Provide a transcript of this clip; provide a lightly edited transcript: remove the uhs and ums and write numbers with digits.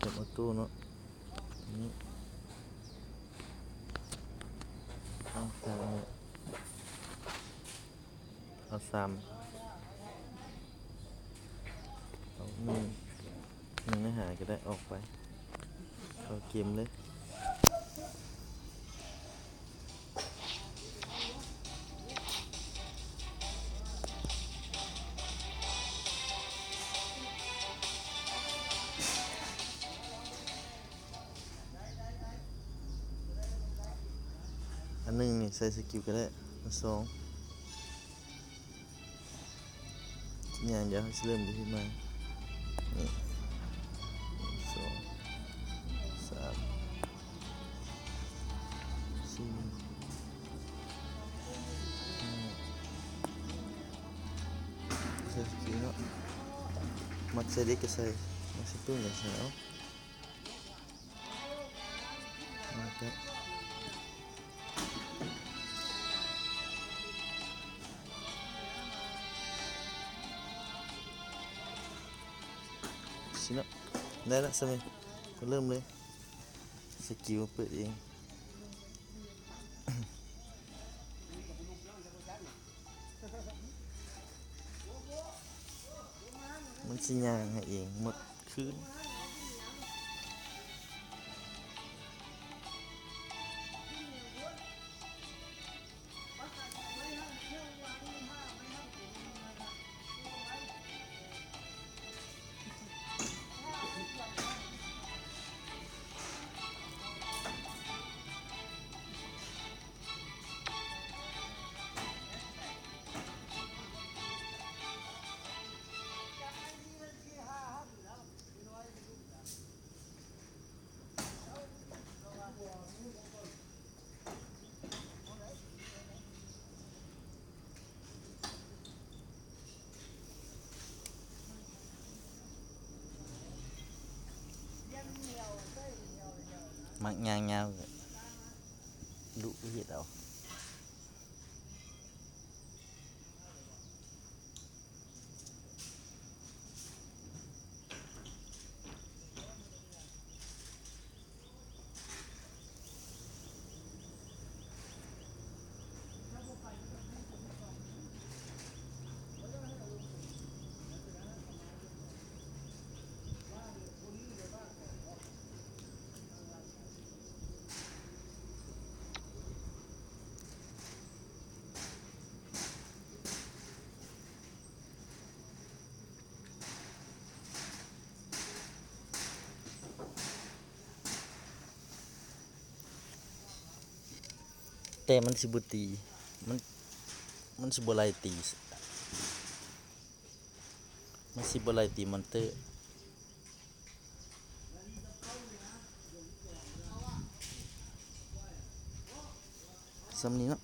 กับออโต้เนาะนี้ต้องทางเนี่ยเอาเอาหนึ่งเนื้อหาก็ได้ออกไปเข้าเกมเลยอันหนึ่งนี่ใส่สกิลก็ได้อันสองอย่างเดี๋ยวเขาเริ่มดูที่มานี่สองสามสี่ห้าใส่สกิลเนาะมักใส่เด็กก็ใส่มักใส่ปืนก็ใส่เอาครับสิเนาะได้ละสมัยก็เริ่มเลยสกิลเปิดเองมันสิย่างให้เองหมดคืนมักยาวๆดุเห็ดเอาแต่มันสิบุตีมันมันสิบไลตีมันสิบไลตีมอนเตอร์สำนี้เนาะ